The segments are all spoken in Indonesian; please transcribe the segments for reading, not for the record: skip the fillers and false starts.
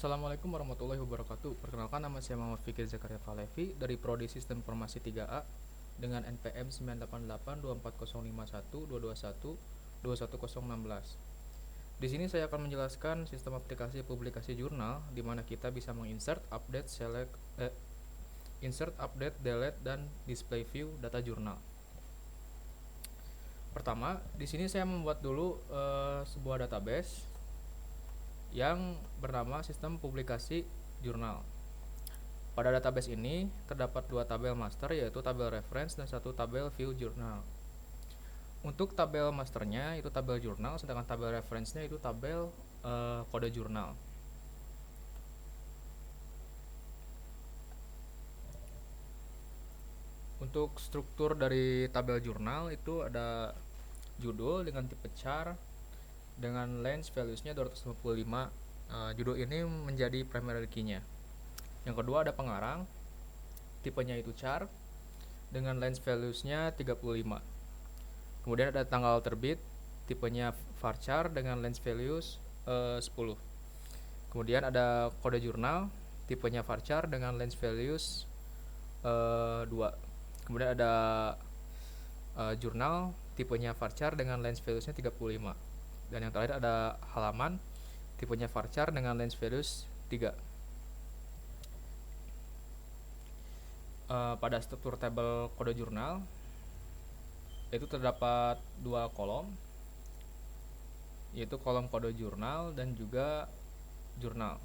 Assalamualaikum warahmatullahi wabarakatuh. Perkenalkan, nama saya Muhammad Fikir Zakaria Falevi dari Prodi Sistem Informasi 3A dengan NPM 98824051221 Di sini saya akan menjelaskan sistem aplikasi publikasi jurnal di mana kita bisa menginsert, update, insert, update, delete, dan display view data jurnal. Pertama, di sini saya membuat dulu sebuah database yang bernama sistem publikasi jurnal. Pada database ini terdapat dua tabel master, yaitu tabel reference dan satu tabel view jurnal. Untuk tabel masternya itu tabel jurnal, sedangkan tabel reference-nya itu tabel kode jurnal. Untuk struktur dari tabel jurnal itu ada judul dengan tipe char dengan range values-nya 255. Judul ini menjadi primary key-nya. Yang kedua ada pengarang, tipenya itu char dengan range values-nya 35. Kemudian ada tanggal terbit, tipenya varchar dengan range values 10. Kemudian ada kode jurnal, tipenya varchar dengan range values 2. Kemudian ada jurnal, tipenya varchar dengan range values-nya 35. Dan yang terakhir ada halaman, tipenya varchar dengan range values 3. Pada struktur tabel kode jurnal itu terdapat dua kolom, yaitu kolom kode jurnal dan juga jurnal.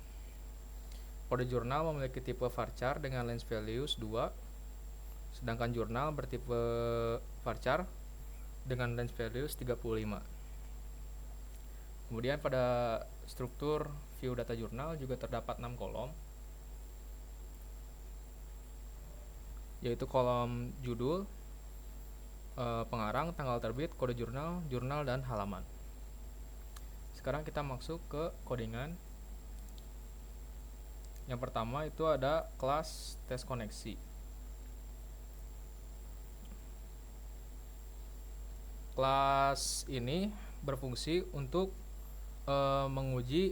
Kode jurnal memiliki tipe varchar dengan range values 2, sedangkan jurnal bertipe varchar dengan range values 35. Kemudian pada struktur view data jurnal juga terdapat 6 kolom, yaitu kolom judul, pengarang, tanggal terbit, kode jurnal, jurnal, dan halaman. Sekarang kita masuk ke codingan. Yang pertama itu ada kelas tes koneksi. Kelas ini berfungsi untuk menguji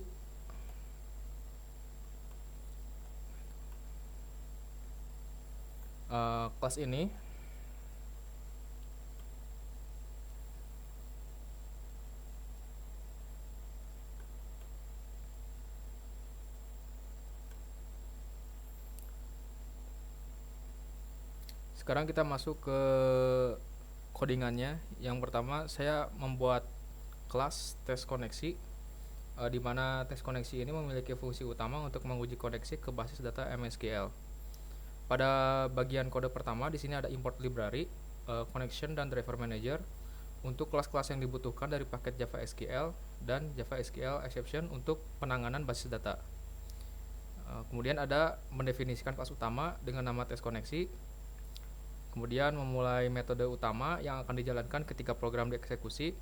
kelas ini sekarang kita masuk ke codingannya. Yang pertama saya membuat kelas tes koneksi, di mana tes koneksi ini memiliki fungsi utama untuk menguji koneksi ke basis data MySQL. Pada bagian kode pertama di sini ada import library, connection, dan driver manager untuk kelas-kelas yang dibutuhkan dari paket Java SQL dan Java SQL exception untuk penanganan basis data. Kemudian ada mendefinisikan kelas utama dengan nama tes koneksi. Kemudian memulai metode utama yang akan dijalankan ketika program dieksekusi.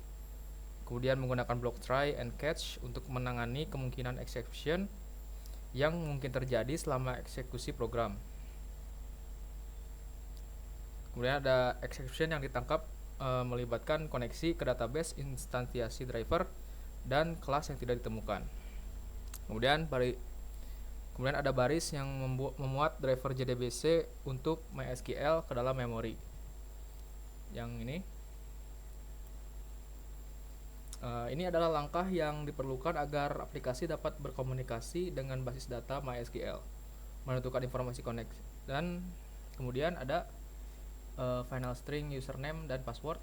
Kemudian menggunakan blok try and catch untuk menangani kemungkinan exception yang mungkin terjadi selama eksekusi program. Kemudian ada exception yang ditangkap melibatkan koneksi ke database, instansiasi driver, dan kelas yang tidak ditemukan. Kemudian ada baris yang memuat driver JDBC untuk MySQL ke dalam memori. Yang ini adalah langkah yang diperlukan agar aplikasi dapat berkomunikasi dengan basis data MySQL, menentukan informasi koneksi, dan kemudian ada final string username dan password.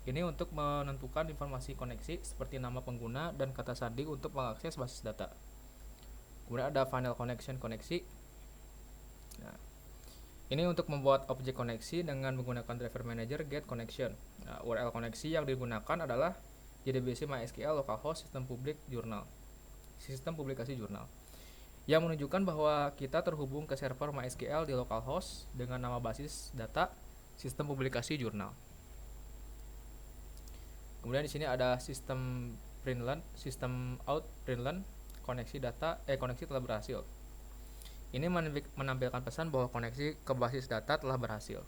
Ini untuk menentukan informasi koneksi seperti nama pengguna dan kata sandi untuk mengakses basis data. Kemudian ada final connection koneksi. Nah, ini untuk membuat objek koneksi dengan menggunakan driver manager get connection. Nah, URL koneksi yang digunakan adalah JDBC MySQL localhost sistem publikasi jurnal, yang menunjukkan bahwa kita terhubung ke server MySQL di localhost dengan nama basis data sistem publikasi jurnal. Kemudian di sini ada sistem println, sistem out println, koneksi telah berhasil. Ini menampilkan pesan bahwa koneksi ke basis data telah berhasil.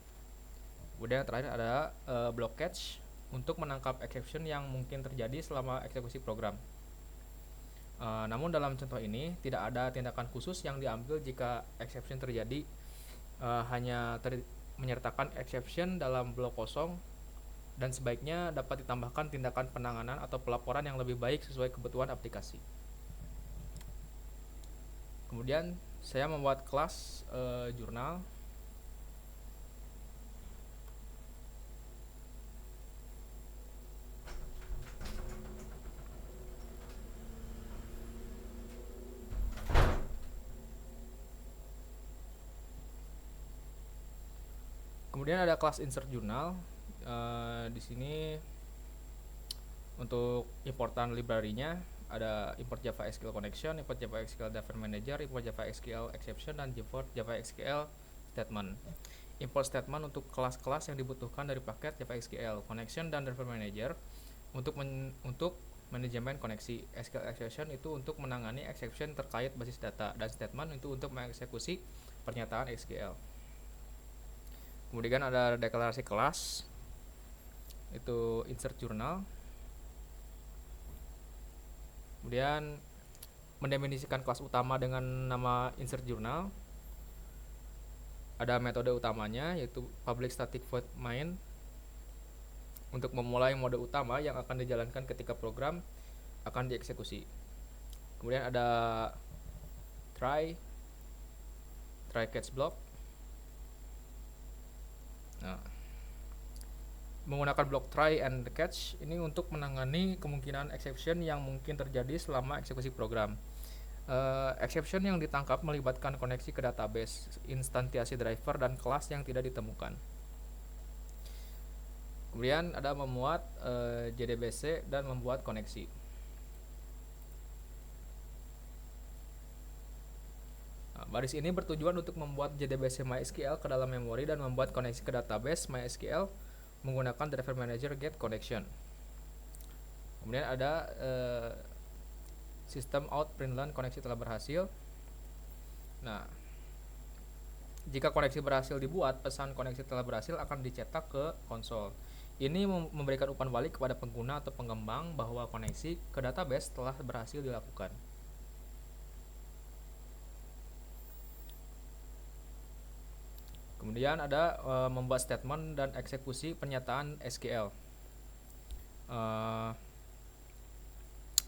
Kemudian yang terakhir ada block catch untuk menangkap exception yang mungkin terjadi selama eksekusi program. Namun dalam contoh ini tidak ada tindakan khusus yang diambil jika exception terjadi, hanya menyertakan exception dalam blok kosong, dan sebaiknya dapat ditambahkan tindakan penanganan atau pelaporan yang lebih baik sesuai kebutuhan aplikasi. Kemudian saya membuat kelas jurnal. Kemudian ada kelas insert jurnal. Di sini untuk importan library-nya ada import Java SQL connection, import Java SQL driver manager, import Java SQL exception, dan import Java SQL statement. Import statement untuk kelas-kelas yang dibutuhkan dari paket Java SQL connection dan driver manager untuk manajemen koneksi. SQL exception itu untuk menangani exception terkait basis data, dan statement itu untuk mengeksekusi pernyataan SQL. Kemudian ada deklarasi kelas, itu insert jurnal. Kemudian mendefinisikan kelas utama dengan nama insert jurnal. Ada metode utamanya, yaitu public static void main untuk memulai mode utama yang akan dijalankan ketika program akan dieksekusi. Kemudian ada try catch block. Menggunakan blok try and catch ini untuk menangani kemungkinan exception yang mungkin terjadi selama eksekusi program. Exception yang ditangkap melibatkan koneksi ke database, instansiasi driver, dan kelas yang tidak ditemukan. Kemudian ada memuat JDBC dan membuat koneksi. Baris ini bertujuan untuk membuat JDBC MySQL ke dalam memori dan membuat koneksi ke database MySQL menggunakan driver manager get connection. Kemudian ada sistem out println koneksi telah berhasil. Nah, jika koneksi berhasil dibuat, pesan koneksi telah berhasil akan dicetak ke konsol. Ini memberikan umpan balik kepada pengguna atau pengembang bahwa koneksi ke database telah berhasil dilakukan. Kemudian ada membuat statement dan eksekusi pernyataan SQL.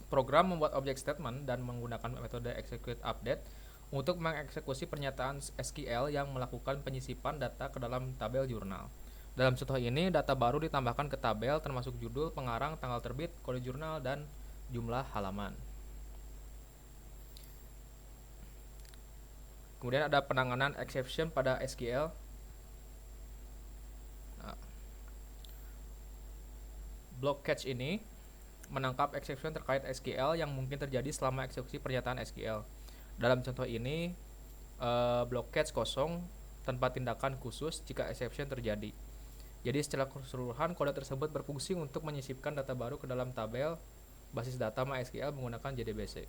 Program membuat objek statement dan menggunakan metode execute update untuk mengeksekusi pernyataan SQL yang melakukan penyisipan data ke dalam tabel jurnal. Dalam contoh ini, data baru ditambahkan ke tabel termasuk judul, pengarang, tanggal terbit, kode jurnal, dan jumlah halaman. Kemudian ada penanganan exception pada SQL. Block catch ini menangkap exception terkait SQL yang mungkin terjadi selama eksekusi pernyataan SQL. Dalam contoh ini, block catch kosong tanpa tindakan khusus jika exception terjadi. Jadi secara keseluruhan kode tersebut berfungsi untuk menyisipkan data baru ke dalam tabel basis data MySQL menggunakan JDBC.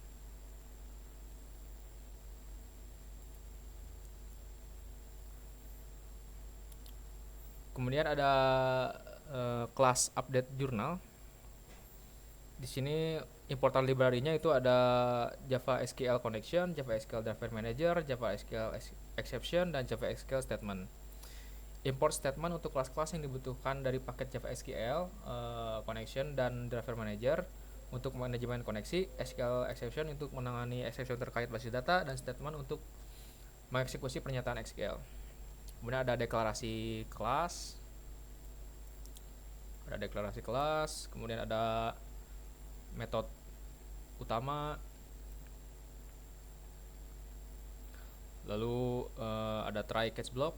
Kemudian ada kelas update jurnal. Di sini importan library-nya itu ada Java SQL connection, Java SQL driver manager, Java SQL exception, dan Java SQL statement. Import statement untuk kelas-kelas yang dibutuhkan dari paket Java SQL connection dan driver manager untuk manajemen koneksi, SQL exception untuk menangani exception terkait basis data, dan statement untuk mengeksekusi pernyataan SQL. Kemudian ada deklarasi kelas. Kemudian ada metode utama, lalu ada try catch block,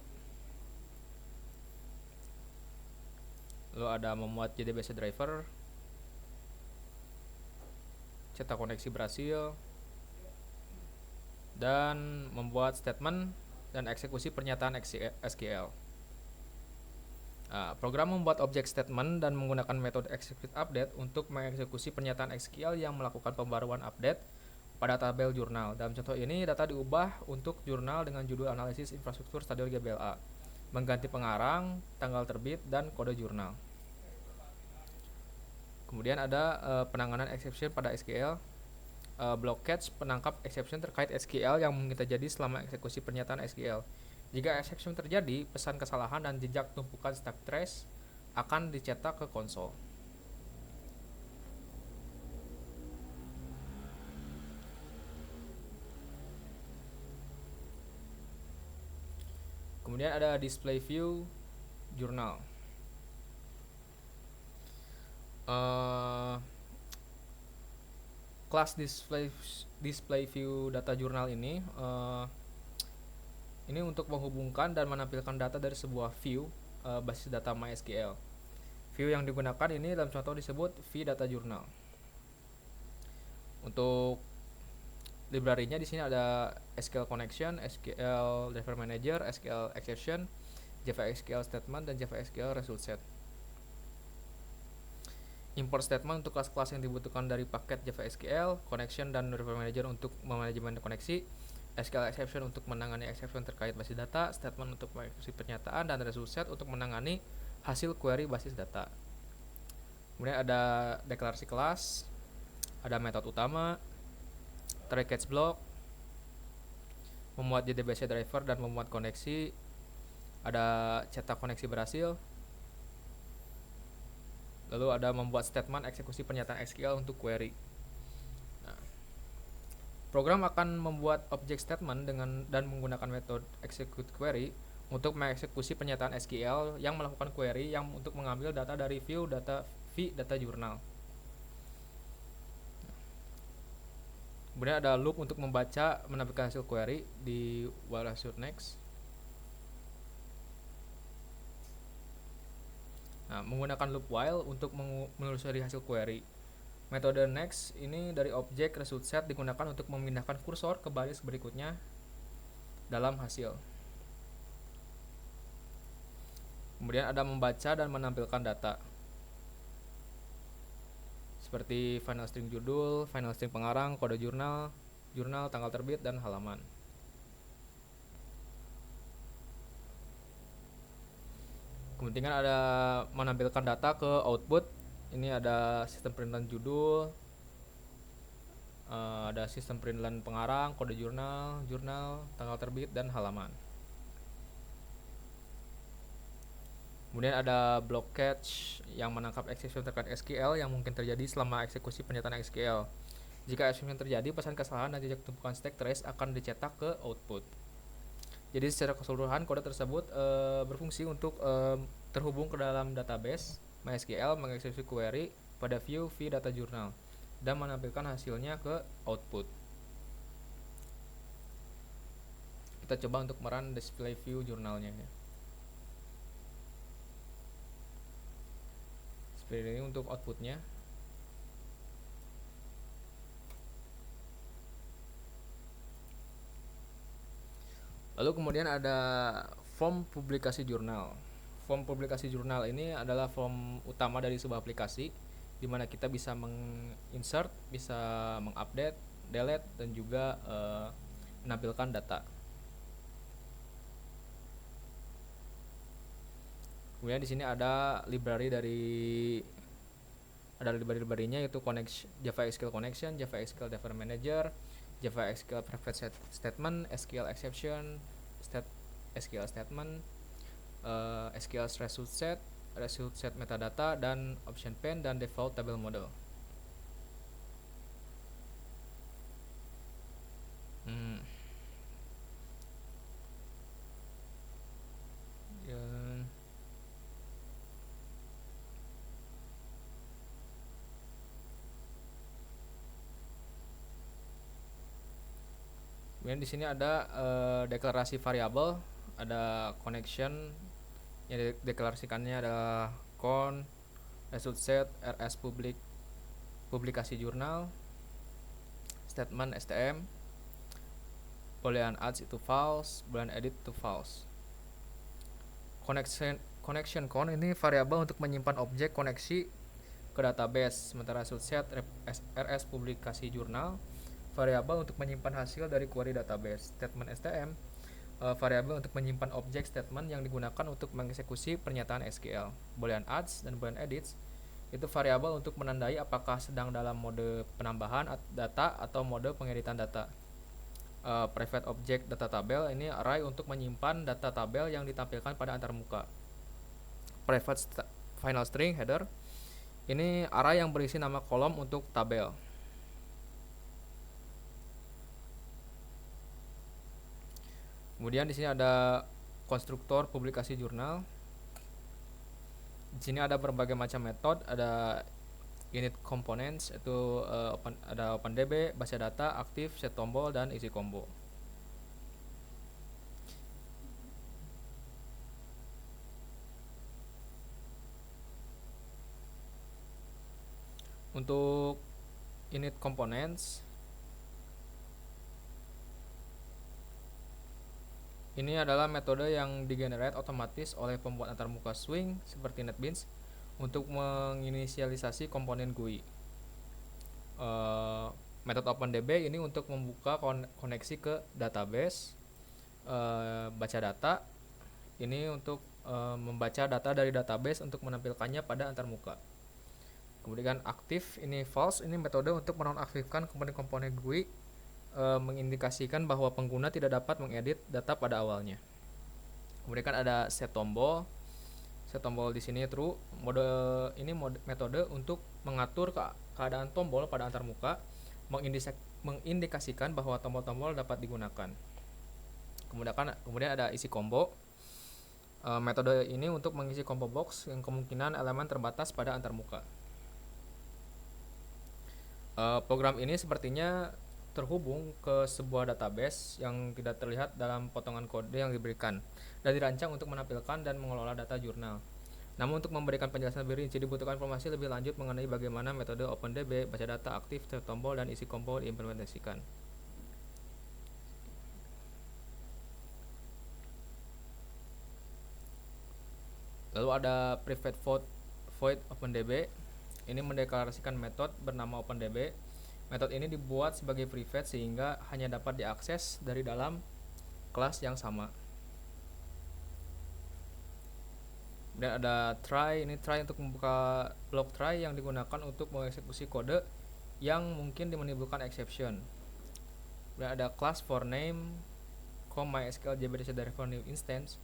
lalu ada memuat JDBC driver, cetak koneksi berhasil, dan membuat statement dan eksekusi pernyataan SQL. Program membuat objek statement dan menggunakan metode execute update untuk mengeksekusi pernyataan SQL yang melakukan pembaruan update pada tabel jurnal. Dalam contoh ini, data diubah untuk jurnal dengan judul analisis infrastruktur stadion GBLA, mengganti pengarang, tanggal terbit, dan kode jurnal. Kemudian ada penanganan exception pada SQL. block catch penangkap exception terkait SQL yang mungkin terjadi selama eksekusi pernyataan SQL. Jika exception terjadi, pesan kesalahan dan jejak tumpukan stack trace akan dicetak ke konsol. Kemudian ada display view jurnal. Kelas display view data jurnal ini untuk menghubungkan dan menampilkan data dari sebuah view basis data MySQL. View yang digunakan ini dalam contoh disebut vData Journal. Untuk library-nya di sini ada SQL Connection, SQL Driver Manager, SQL Exception, Java SQL Statement, dan Java SQL Result Set. Import statement untuk kelas-kelas yang dibutuhkan dari paket Java SQL, Connection dan Driver Manager untuk memanajemen koneksi, SQL Exception untuk menangani exception terkait basis data, Statement untuk mengeksekusi pernyataan, dan Result Set untuk menangani hasil query basis data. Kemudian ada deklarasi kelas, ada metode utama, try catch block, memuat JDBC driver dan memuat koneksi, ada cetak koneksi berhasil, lalu ada membuat statement eksekusi pernyataan SQL untuk query. Nah, program akan membuat object statement dan menggunakan metode execute query untuk mengeksekusi pernyataan SQL yang melakukan query yang untuk mengambil data dari view data jurnal. Kemudian ada loop untuk membaca menampilkan hasil query di while should next. Nah, menggunakan loop while untuk menelusuri hasil query. Metode next ini dari objek result set digunakan untuk memindahkan kursor ke baris berikutnya dalam hasil. Kemudian ada membaca dan menampilkan data seperti final string judul, final string pengarang, kode jurnal, tanggal terbit, dan halaman. Kemudian ada menampilkan data ke output. Ini ada sistem perintilan judul, ada sistem perintilan pengarang, kode jurnal, tanggal terbit, dan halaman. Kemudian ada block catch yang menangkap exception terkait SQL yang mungkin terjadi selama eksekusi pernyataan SQL. Jika exception terjadi, pesan kesalahan dan jejak tumpukan stack trace akan dicetak ke output. Jadi secara keseluruhan kode tersebut berfungsi untuk terhubung ke dalam database MySQL, mengeksekusi query pada view vData Journal dan menampilkan hasilnya ke output. Kita coba untuk merun display view jurnalnya ya. Seperti ini untuk outputnya. Lalu kemudian ada form publikasi jurnal. Form publikasi jurnal ini adalah form utama dari sebuah aplikasi di mana kita bisa menginsert, bisa mengupdate, delete, dan juga menampilkan data. Kemudian di sini ada library-nya yaitu Java SQL Connection, Java SQL Driver Manager, Java SQL Private Statement, SQL Exception, SQL Statement, SQL Result Set Metadata, dan Option Pane, dan Default Table Model. Kemudian di sini ada deklarasi variabel, ada connection yang deklarasikannya adalah con result set rs publikasi jurnal, statement stm, boolean adds itu false, boolean edit itu false. Connection con ini variabel untuk menyimpan objek koneksi ke database, sementara result set rs publikasi jurnal variabel untuk menyimpan hasil dari query database. Statement stm variabel untuk menyimpan objek statement yang digunakan untuk mengeksekusi pernyataan SQL. Boolean adds dan boolean edits Itu variabel untuk menandai apakah sedang dalam mode penambahan data atau mode pengeditan data. Private object data tabel ini array untuk menyimpan data tabel yang ditampilkan pada antarmuka. Final string header ini array yang berisi nama kolom untuk tabel. Kemudian di sini ada konstruktor publikasi jurnal. Di sini ada berbagai macam metode, ada unit components itu ada OpenDB, base data, aktif, set tombol, dan isi combo. Untuk unit components ini adalah metode yang digenerate otomatis oleh pembuat antarmuka Swing seperti NetBeans untuk menginisialisasi komponen GUI. Metode OpenDB ini untuk membuka koneksi ke database. Baca data ini untuk membaca data dari database untuk menampilkannya pada antarmuka. Kemudian aktif ini false, ini metode untuk menonaktifkan komponen-komponen GUI, mengindikasikan bahwa pengguna tidak dapat mengedit data pada awalnya. Kemudian kan ada set tombol. Set tombol di sini true. Metode untuk mengatur keadaan tombol pada antarmuka, mengindikasikan bahwa tombol-tombol dapat digunakan. Kemudian ada isi combo. Metode ini untuk mengisi combo box yang kemungkinan elemen terbatas pada antarmuka. Program ini sepertinya terhubung ke sebuah database yang tidak terlihat dalam potongan kode yang diberikan dan dirancang untuk menampilkan dan mengelola data jurnal. Namun untuk memberikan penjelasan lebih rinci dibutuhkan informasi lebih lanjut mengenai bagaimana metode OpenDB, baca data, aktif, set tombol, dan isi combo diimplementasikan. Lalu ada private void OpenDB. Ini mendeklarasikan metode bernama OpenDB. Metode ini dibuat sebagai private sehingga hanya dapat diakses dari dalam kelas yang sama. Dan ada try, ini try untuk membuka blok try yang digunakan untuk mengeksekusi kode yang mungkin menimbulkan exception. Dan ada class for name MySQL JDBC driver new instance.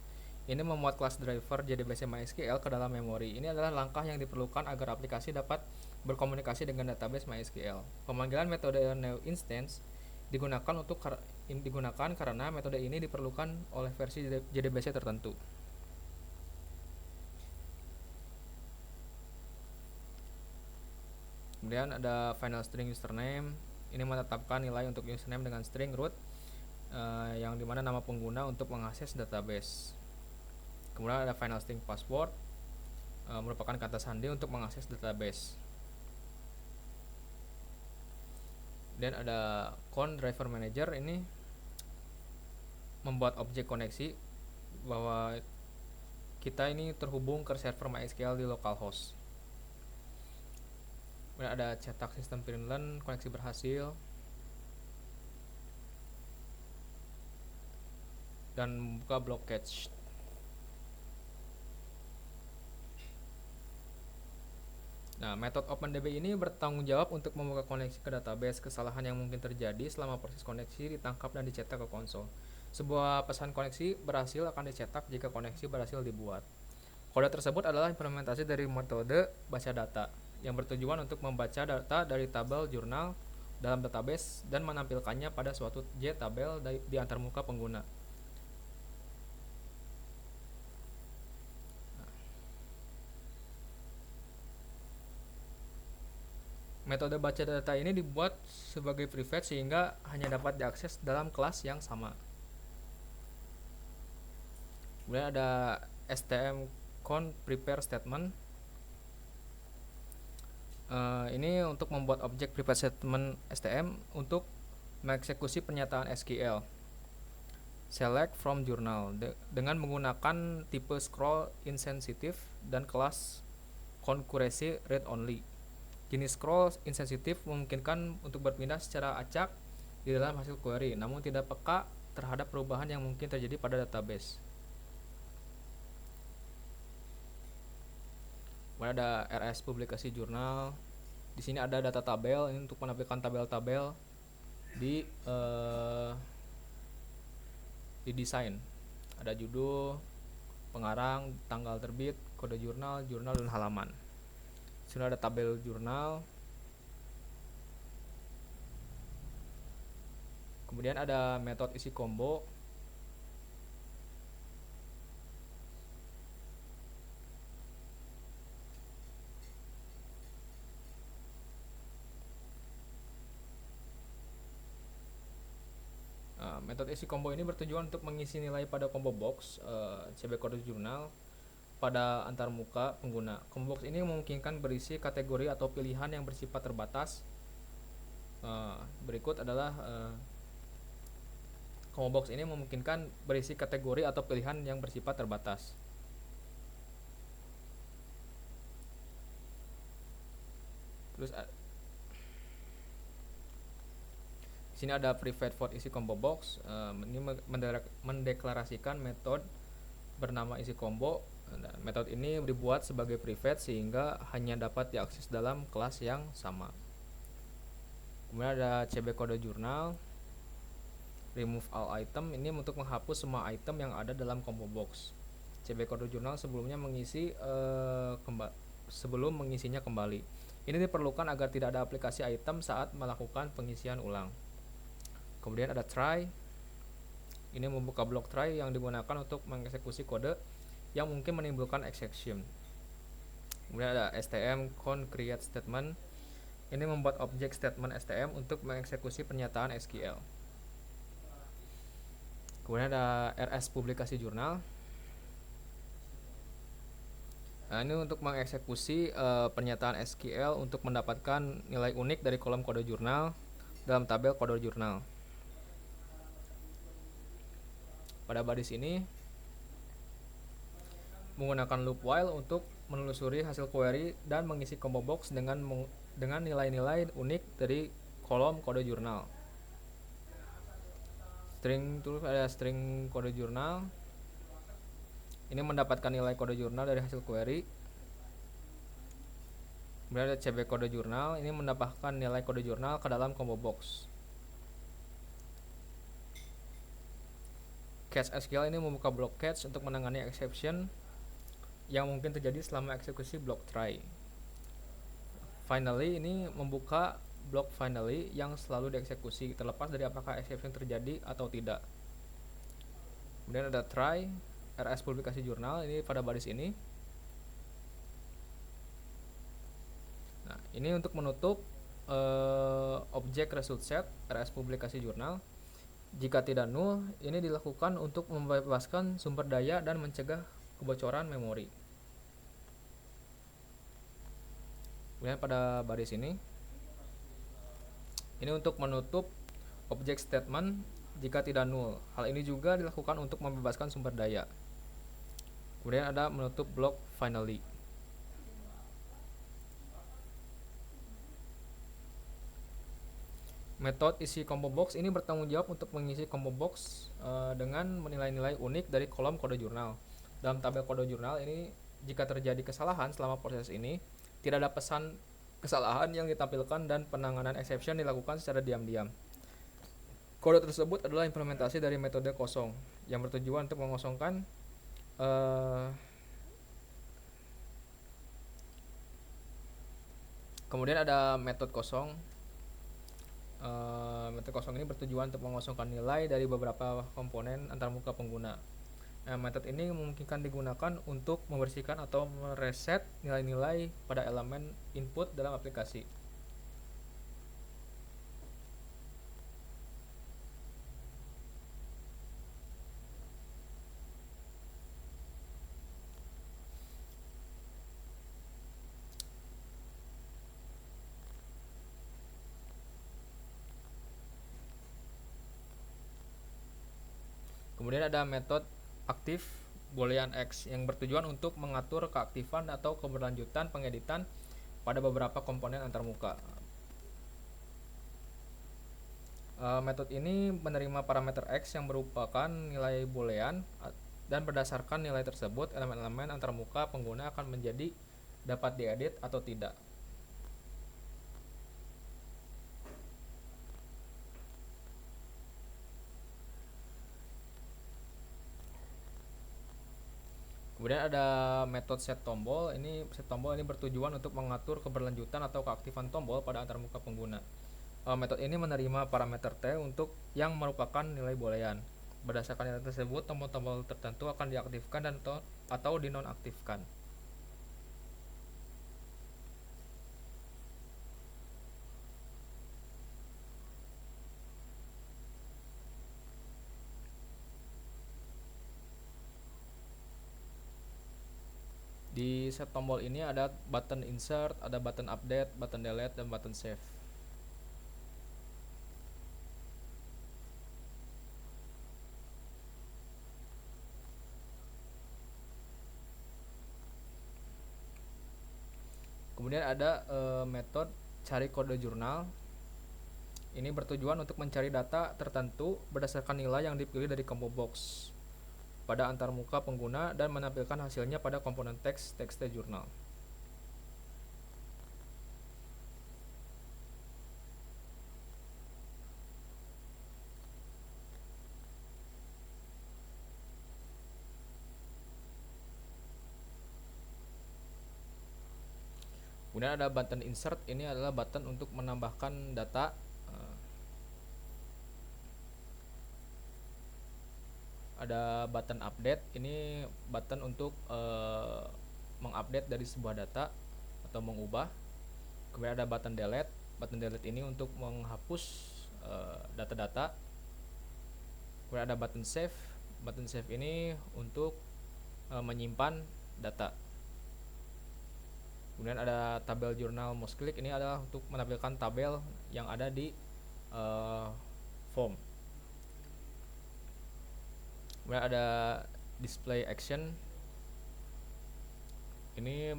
Ini memuat kelas driver JDBC MySQL ke dalam memori. Ini adalah langkah yang diperlukan agar aplikasi dapat berkomunikasi dengan database MySQL. Pemanggilan metode new instance digunakan karena metode ini diperlukan oleh versi JDBC tertentu. Kemudian ada final string username. Ini menetapkan nilai untuk username dengan string root, yang dimana nama pengguna untuk mengakses database. Kemudian ada final string password, merupakan kata sandi untuk mengakses database. Dan ada con driver manager, ini membuat objek koneksi bahwa kita ini terhubung ke server MySQL di localhost. Kemudian ada cetak sistem Finland, koneksi berhasil, dan buka block cache. Nah, metode OpenDB ini bertanggung jawab untuk membuka koneksi ke database. Kesalahan yang mungkin terjadi selama proses koneksi ditangkap dan dicetak ke konsol. Sebuah pesan koneksi berhasil akan dicetak jika koneksi berhasil dibuat. Kode tersebut adalah implementasi dari metode baca data yang bertujuan untuk membaca data dari tabel jurnal dalam database dan menampilkannya pada suatu tabel di antarmuka pengguna. Metode baca data ini dibuat sebagai private sehingga hanya dapat diakses dalam kelas yang sama. Kemudian ada stm-con prepare statement. Ini untuk membuat objek private statement stm untuk mengeksekusi pernyataan SQL. Select from journal dengan menggunakan tipe scroll insensitive dan kelas concurrency read only. Jenis scroll insensitif memungkinkan untuk berpindah secara acak di dalam hasil query, namun tidak peka terhadap perubahan yang mungkin terjadi pada database. Kemudian ada RS publikasi jurnal. Di sini ada data tabel, ini untuk menampilkan tabel-tabel di desain. Ada judul, pengarang, tanggal terbit, kode jurnal, jurnal dan halaman. Di sini ada tabel jurnal. Kemudian ada metode isi combo. Metode isi combo ini bertujuan untuk mengisi nilai pada combo box CB kode jurnal pada antarmuka pengguna. Combo box ini memungkinkan berisi kategori atau pilihan yang bersifat terbatas. Berikut adalah combo box ini memungkinkan berisi kategori atau pilihan yang bersifat terbatas. Terus sini ada private vote isi combo box. Ini mendeklarasikan metode bernama isi combo. Nah, metode ini dibuat sebagai private sehingga hanya dapat diakses dalam kelas yang sama. Kemudian ada CB kode jurnal, remove all item. Ini untuk menghapus semua item yang ada dalam combo box. CB kode jurnal sebelumnya mengisi sebelum mengisinya kembali. Ini diperlukan agar tidak ada aplikasi item saat melakukan pengisian ulang. Kemudian ada try. Ini membuka blok try yang digunakan untuk mengeksekusi kode yang mungkin menimbulkan exception. Kemudian ada STM con create statement. Ini membuat objek statement STM untuk mengeksekusi pernyataan SQL. Kemudian ada RS publikasi jurnal. Nah, ini untuk mengeksekusi pernyataan SQL untuk mendapatkan nilai unik dari kolom kode jurnal dalam tabel kode jurnal. Pada baris ini menggunakan loop while untuk menelusuri hasil query dan mengisi combo box dengan nilai-nilai unik dari kolom kode jurnal. String terus ada string kode jurnal. Ini mendapatkan nilai kode jurnal dari hasil query. Kemudian ada CB kode jurnal. Ini mendapatkan nilai kode jurnal ke dalam combo box. Catch SQL ini membuka blok catch untuk menangani exception yang mungkin terjadi selama eksekusi blok try. Finally ini membuka blok finally yang selalu dieksekusi terlepas dari apakah exception terjadi atau tidak. Kemudian ada try RS publikasi jurnal ini pada baris ini. Nah, ini untuk menutup objek result set RS publikasi jurnal. Jika tidak null, ini dilakukan untuk membebaskan sumber daya dan mencegah kebocoran memori. Kemudian pada baris ini untuk menutup objek statement jika tidak null. Hal ini juga dilakukan untuk membebaskan sumber daya. Kemudian ada menutup blok finally. Metode isi combo box ini bertanggung jawab untuk mengisi combo box dengan nilai-nilai unik dari kolom kode jurnal. Dalam tabel kode jurnal ini, jika terjadi kesalahan selama proses ini, tidak ada pesan kesalahan yang ditampilkan dan penanganan exception dilakukan secara diam-diam. Kode tersebut adalah implementasi dari metode kosong yang bertujuan untuk mengosongkan kemudian ada metode kosong. Metode kosong ini bertujuan untuk mengosongkan nilai dari beberapa komponen antarmuka pengguna. Metode ini memungkinkan digunakan untuk membersihkan atau mereset nilai-nilai pada elemen input dalam aplikasi. Kemudian ada metode aktif boolean x yang bertujuan untuk mengatur keaktifan atau keberlanjutan pengeditan pada beberapa komponen antarmuka. Metode ini menerima parameter x yang merupakan nilai boolean dan berdasarkan nilai tersebut elemen-elemen antarmuka pengguna akan menjadi dapat diedit atau tidak. Kemudian ada metode set tombol. Set tombol ini bertujuan untuk mengatur keberlanjutan atau keaktifan tombol pada antarmuka pengguna. Metode ini menerima parameter T untuk yang merupakan nilai boolean. Berdasarkan nilai tersebut, tombol-tombol tertentu akan diaktifkan dan atau dinonaktifkan. Di set tombol ini ada button insert, ada button update, button delete, dan button save. Kemudian ada metode cari kode jurnal. Ini bertujuan untuk mencari data tertentu berdasarkan nilai yang dipilih dari combo box pada antarmuka pengguna dan menampilkan hasilnya pada komponen teks jurnal. Kemudian ada button insert. Ini adalah button untuk menambahkan data. Ada button update. Ini button untuk mengupdate dari sebuah data atau mengubah. Kemudian ada button delete. Button delete ini untuk menghapus data-data. Kemudian ada button save. Button save ini untuk menyimpan data. Kemudian ada tabel jurnal mouse click. Ini adalah untuk menampilkan tabel yang ada di form. Kemudian ada display action. Ini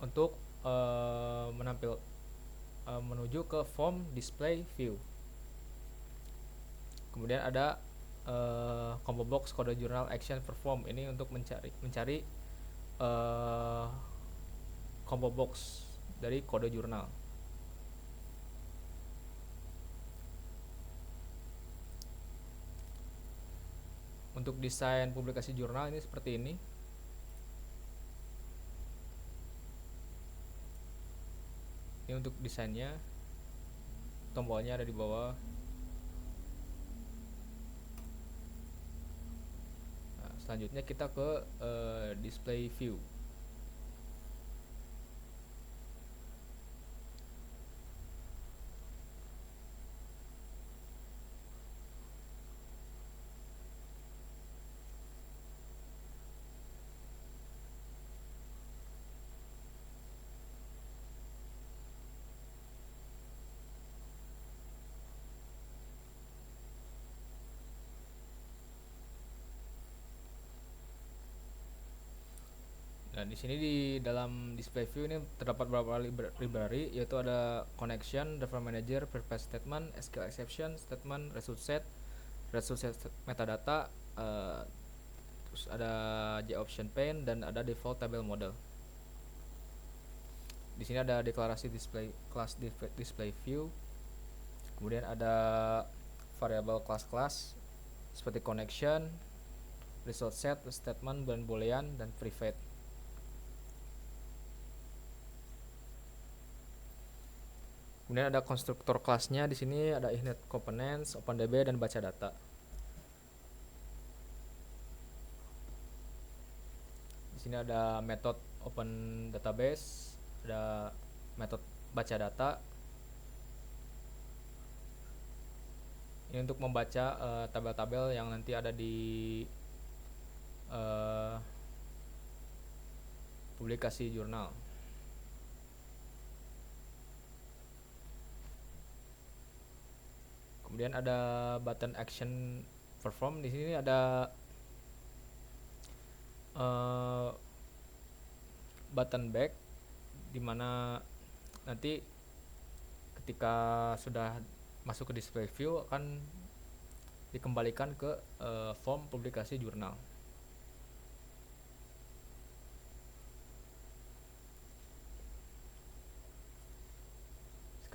untuk menuju ke form display view. Kemudian ada combo box kode jurnal action perform. Ini untuk mencari combo box dari kode jurnal. Untuk desain publikasi jurnal ini seperti ini. Ini untuk desainnya. Tombolnya ada di bawah. Nah, selanjutnya kita ke display view. Nah, di sini di dalam display view ini terdapat beberapa library, yaitu ada connection, driver manager, purpose statement, SQL exception statement, result set metadata, terus ada JOption pane dan ada default table model. Di sini ada deklarasi class display view. Kemudian ada variable class seperti connection, result set, statement, boolean, dan private. Kemudian ada konstruktor kelasnya. Di sini ada ignite components, OpenDB, dan baca data. Di sini ada metode open database, ada metode baca data. Ini untuk membaca tabel-tabel yang nanti ada di publikasi jurnal. Kemudian ada button action perform. Di sini ada button back, dimana nanti ketika sudah masuk ke display view akan dikembalikan ke form publikasi jurnal.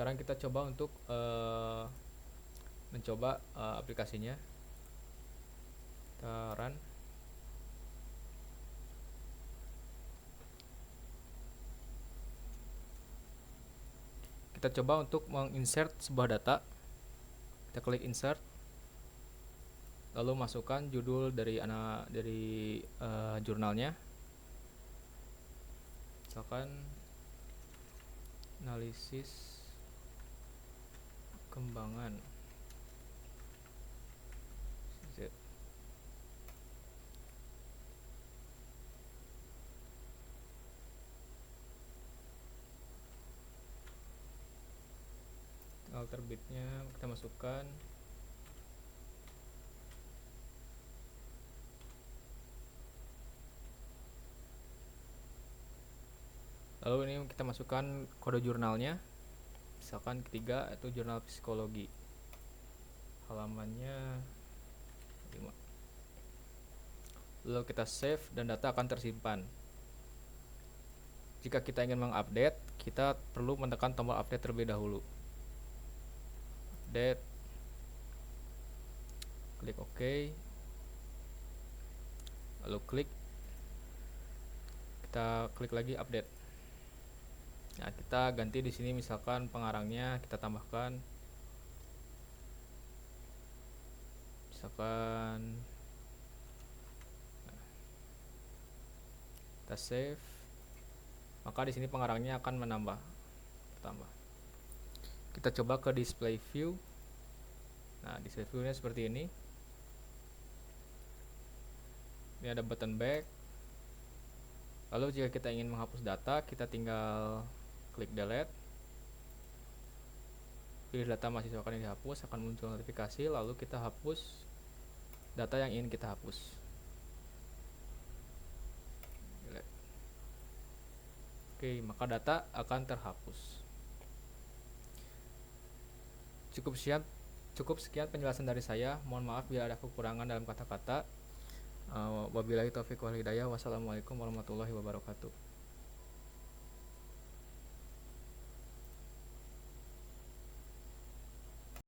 Sekarang kita coba untuk mencoba aplikasinya. Kita run. Kita coba untuk menginsert sebuah data. Kita klik insert, lalu masukkan judul dari jurnalnya, misalkan analisis kembangan Z. Tanggal terbitnya kita masukkan. Lalu ini kita masukkan kode jurnalnya, misalkan ketiga itu jurnal psikologi, halamannya 5. Lalu kita save dan data akan tersimpan. Jika kita ingin mengupdate, kita perlu menekan tombol update terlebih dahulu. Update, klik OK, lalu kita klik lagi update. Nah, kita ganti di sini, misalkan pengarangnya kita tambahkan, misalkan kita save, maka di sini pengarangnya akan bertambah. Kita coba ke display view. Nah, display view-nya seperti ini. Ini ada button back. Lalu jika kita ingin menghapus data, kita tinggal klik delete. Pilih data mahasiswa yang dihapus, akan muncul notifikasi, lalu kita hapus data yang ingin kita hapus. Oke, maka data akan terhapus. Cukup sekian penjelasan dari saya. Mohon maaf bila ada kekurangan dalam kata-kata. Wabillahi taufiq wal hidayah. Wassalamualaikum warahmatullahi wabarakatuh.